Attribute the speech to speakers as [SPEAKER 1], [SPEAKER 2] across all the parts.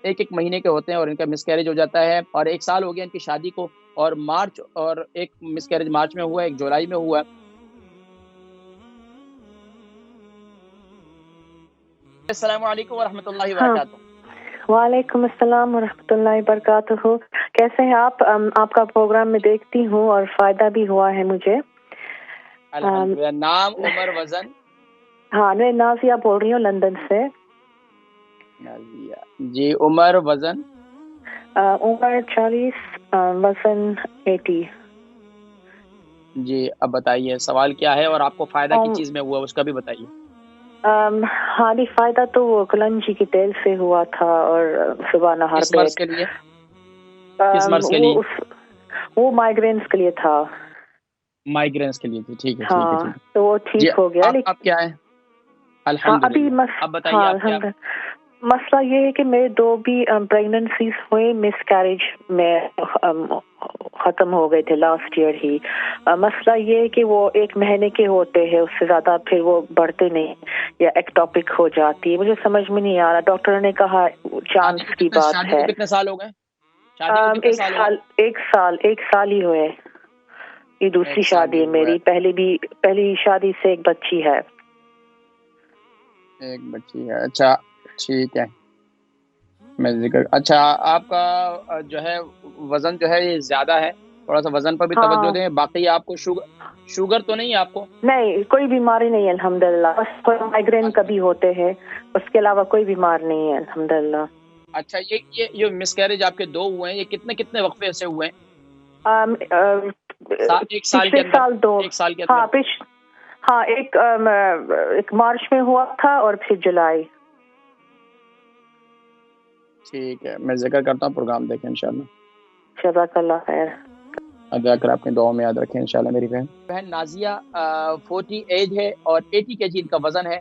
[SPEAKER 1] ایک ایک مہینے کے ہوتے ہیں اور ان کا مس کیریج ہو جاتا ہے، اور 1 سال ہو گیا ان کی شادی کو، اور ایک مس کیریج مارچ میں ہوا ہے، ایک جولائی میں ہوا ہے۔ السلام علیکم ورحمۃ اللہ
[SPEAKER 2] ہاں،
[SPEAKER 1] وبرکاتہ۔
[SPEAKER 2] وعلیکم السلام ورحمۃ اللہ وبرکاتہ۔ کیسے ہیں آپ؟ آپ کا پروگرام میں دیکھتی ہوں اور فائدہ بھی ہوا ہے مجھے۔
[SPEAKER 1] الحمدللہ۔ نام، عمر، وزن؟
[SPEAKER 2] ہاں، میں نازیہ بول رہی ہوں لندن سے۔
[SPEAKER 1] نازیہ جی، عمر، وزن؟
[SPEAKER 2] عمر 40، وزن 80۔
[SPEAKER 1] جی اب بتائیے سوال کیا ہے، اور آپ کو فائدہ کس چیز میں ہوا اس کا بھی بتائیے۔
[SPEAKER 2] ہاں جی، فائدہ تو وہ کلنجی کے تیل سے ہوا تھا، اور صبح نہار
[SPEAKER 1] کس
[SPEAKER 2] پہ
[SPEAKER 1] مرض کے لیے؟ کس مرض کے لیے؟
[SPEAKER 2] وہ مائیگرینس کے لیے تھا۔
[SPEAKER 1] مائیگرینس کے لیے تھی، ٹھیک ہے ٹھیک ہے
[SPEAKER 2] ہاں،
[SPEAKER 1] ٹھیک ہے۔
[SPEAKER 2] تو وہ
[SPEAKER 1] جی
[SPEAKER 2] ٹھیک ہو گیا، لیکن
[SPEAKER 1] اب کیا ہے؟
[SPEAKER 2] ہاں ابھی
[SPEAKER 1] الحمدللہ۔ اب بتائیے آپ کیا؟
[SPEAKER 2] مسئلہ یہ ہے کہ میرے 2 بھی پریگننسیز ہوئے، مس کیریج میں ختم ہو گئے تھے لاسٹ ایئر ہی۔ مسئلہ یہ ہے کہ وہ 1 مہینے کے ہوتے ہیں، اس سے زیادہ پھر وہ بڑھتے نہیں، یا ایکٹوپک ہو جاتی ہے۔ مجھے سمجھ میں نہیں آ رہا، ڈاکٹر نے کہا چانس کی بات
[SPEAKER 1] شادی
[SPEAKER 2] ہے۔
[SPEAKER 1] کو کتنے سال ہو گئے؟ شادی کو کتنے سال ہو گئے؟
[SPEAKER 2] ایک سال ہی ہوئے۔ یہ دوسری
[SPEAKER 1] 1 سال
[SPEAKER 2] شادی
[SPEAKER 1] ہی
[SPEAKER 2] ہے
[SPEAKER 1] ہوا
[SPEAKER 2] میری، پہلی شادی سے ایک بچی ہے۔
[SPEAKER 1] ایک بچی ہے، اچھا ٹھیک ہے۔ میں اچھا، آپ کا جو ہے وزن جو ہے یہ زیادہ ہے، تھوڑا سا وزن پر بھی توجہ
[SPEAKER 2] ہاں،
[SPEAKER 1] دیں۔ باقی آپ کو شوگر تو نہیں ہے آپ کو؟
[SPEAKER 2] نہیں، کوئی بیماری نہیں ہے الحمدللہ، بس کوئی مائیگرین کبھی ہوتے ہیں، اس کے علاوہ کوئی بیمار نہیں ہے الحمدللہ۔
[SPEAKER 1] اچھا، یہ مس کیریج آپ کے 2 ہوئے ہیں، یہ کتنے وقفے سے ہوئے ہیں؟ 1 سال کے
[SPEAKER 2] پچھلے
[SPEAKER 1] اندر؟
[SPEAKER 2] سال 2۔
[SPEAKER 1] 1 سال کے
[SPEAKER 2] ہاں
[SPEAKER 1] اندر؟
[SPEAKER 2] ہاں، ایک مارچ میں ہوا تھا اور پھر جولائی۔
[SPEAKER 1] ٹھیک ہے، میں ذکر کرتا ہوں، پروگرام دیکھیں انشاءاللہ۔
[SPEAKER 2] جزاک اللہ خیر۔
[SPEAKER 1] اللہ کر اپنی دعاؤں میں یاد رکھیں انشاءاللہ۔ میری بہن نازیہ 40 ایج ہے اور 80 کے جی ان کا وزن ہے۔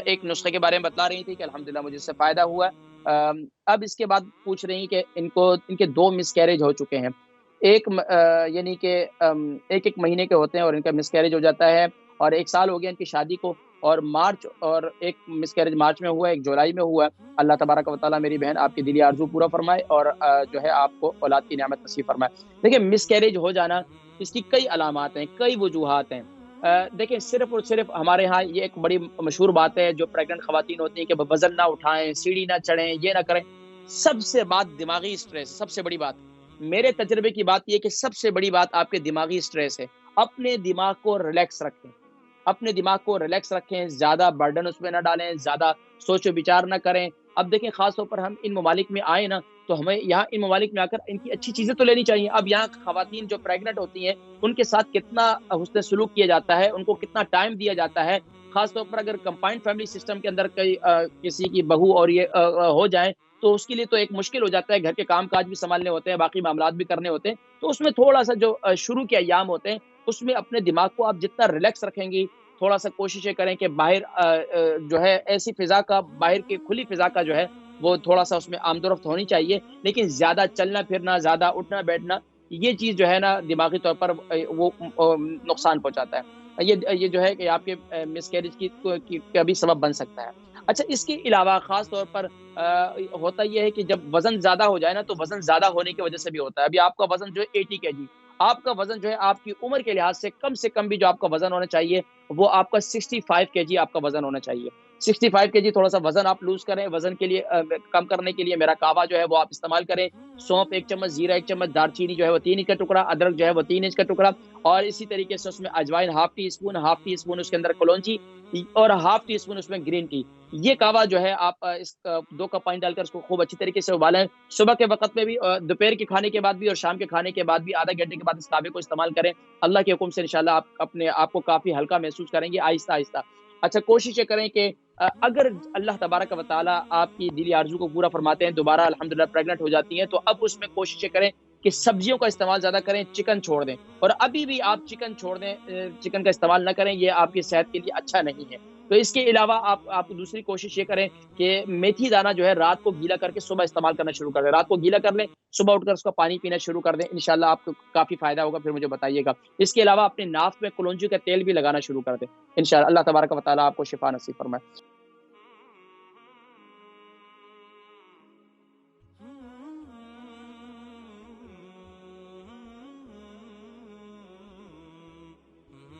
[SPEAKER 1] ایک نسخے کے بارے میں بتلا رہی تھی کہ الحمدللہ مجھے اس سے فائدہ ہوا۔ اب اس کے بعد پوچھ رہی کہ ان کے 2 مس کیریج ہو چکے ہیں، یعنی کہ ایک ایک مہینے کے ہوتے ہیں اور ان کا مس کیریج ہو جاتا ہے، اور 1 سال ہو گیا ان کی شادی کو، اور ایک مس کیریج مارچ میں ہوا ہے، ایک جولائی میں ہوا ہے۔ اللہ تبارک و تعالیٰ میری بہن آپ کی دلی آرزو پورا فرمائے، اور جو ہے آپ کو اولاد کی نعمت نصیب فرمائے۔ دیکھیں، مس کیریج ہو جانا اس کی کئی علامات ہیں، کئی وجوہات ہیں۔ دیکھیں، صرف اور صرف ہمارے ہاں یہ ایک بڑی مشہور بات ہے جو پریگننٹ خواتین ہوتی ہیں کہ وزن نہ اٹھائیں، سیڑھی نہ چڑھیں، یہ نہ کریں۔ سب سے بات دماغی سٹریس، سب سے بڑی بات میرے تجربے کی بات یہ کہ سب سے بڑی بات آپ کے دماغی سٹریس ہے۔ اپنے دماغ کو ریلیکس رکھیں، اپنے دماغ کو ریلیکس رکھیں، زیادہ برڈن اس میں نہ ڈالیں، زیادہ سوچ و بچار نہ کریں۔ اب دیکھیں، خاص طور پر ہم ان ممالک میں آئے نا، تو ہمیں یہاں ان ممالک میں آ کر ان کی اچھی چیزیں تو لینی چاہیے۔ اب یہاں خواتین جو پریگننٹ ہوتی ہیں ان کے ساتھ کتنا حسن سلوک کیا جاتا ہے، ان کو کتنا ٹائم دیا جاتا ہے۔ خاص طور پر اگر کمبائنڈ فیملی سسٹم کے اندر کسی کی بہو اور یہ ہو جائیں تو اس کے لیے تو ایک مشکل ہو جاتا ہے، گھر کے کام کاج بھی سنبھالنے ہوتے ہیں، باقی معاملات بھی کرنے ہوتے ہیں۔ تو اس میں تھوڑا سا جو شروع کے ایام ہوتے ہیں اس میں اپنے دماغ کو آپ جتنا ریلیکس رکھیں گی، تھوڑا سا کوششیں کریں کہ باہر جو ہے ایسی فضا کا، باہر کی کھلی فضا کا جو ہے وہ تھوڑا سا اس میں آمد و رفت ہونی چاہیے، لیکن زیادہ چلنا پھرنا، زیادہ اٹھنا بیٹھنا، یہ چیز جو ہے نا دماغی طور پر وہ نقصان پہنچاتا ہے۔ یہ جو ہے کہ آپ کے مس کیریج کا بھی سبب بن سکتا ہے۔ اچھا، اس کے علاوہ خاص طور پر ہوتا یہ ہے کہ جب وزن زیادہ ہو جائے نا، تو وزن زیادہ ہونے کی وجہ سے بھی ہوتا ہے۔ ابھی آپ کا وزن جو ہے 80 کے جی، آپ کا وزن جو ہے آپ کی عمر کے لحاظ سے کم بھی جو آپ کا وزن ہونا چاہیے وہ آپ کا 65 کے جی آپ کا وزن ہونا چاہیے۔ 65 کے جی، تھوڑا سا وزن آپ لوز کریں، وزن کے لیے کم کرنے کے لیے میرا کعوہ جو ہے وہ آپ استعمال کریں۔ سونف 1 چمچ، زیرہ 1 چمچ، دار چینی جو ہے وہ 3 انچ کا ٹکڑا، ادرک جو ہے وہ 3 انچ کا ٹکڑا، اور اسی طریقے سے اس میں اجوائن ½ ٹی اسپون، ½ ٹی اسپون اس کے اندر کلونجی، اور ½ ٹی اسپون اس میں گرین ٹی۔ یہ کعوہ جو ہے آپ اس 2 کپ پانی ڈال کر اس کو خوب اچھی طریقے سے ابالیں۔ صبح کے وقت میں بھی، دوپہر کے کھانے کے بعد بھی، اور شام کے کھانے کے بعد بھی آدھا گھنٹے کے بعد اس کعوے کو استعمال کریں۔ اللہ کے حکم سے انشاءاللہ آپ اپنے آپ کو کافی ہلکا محسوس کریں گے آہستہ آہستہ۔ اچھا، کوشش کریں کہ اگر اللہ تبارک و تعالیٰ آپ کی دلی آرزو کو پورا فرماتے ہیں، دوبارہ الحمدللہ پریگننٹ ہو جاتی ہیں، تو اب اس میں کوششیں کریں کہ سبزیوں کا استعمال زیادہ کریں، چکن چھوڑ دیں۔ اور ابھی بھی آپ چکن چھوڑ دیں، چکن کا استعمال نہ کریں، یہ آپ کی صحت کے لیے اچھا نہیں ہے۔ تو اس کے علاوہ آپ دوسری کوشش یہ کریں کہ میتھی دانہ جو ہے رات کو گیلا کر کے صبح استعمال کرنا شروع کر دیں۔ رات کو گیلا کر لیں، صبح اٹھ کر اس کا پانی پینا شروع کر دیں، انشاءاللہ آپ کو کافی فائدہ ہوگا، پھر مجھے بتائیے گا۔ اس کے علاوہ اپنے ناف میں کلونجی کا تیل بھی لگانا شروع کر دیں، انشاءاللہ اللہ تبارک و تعالیٰ آپ کو شفا نصیب فرمائے۔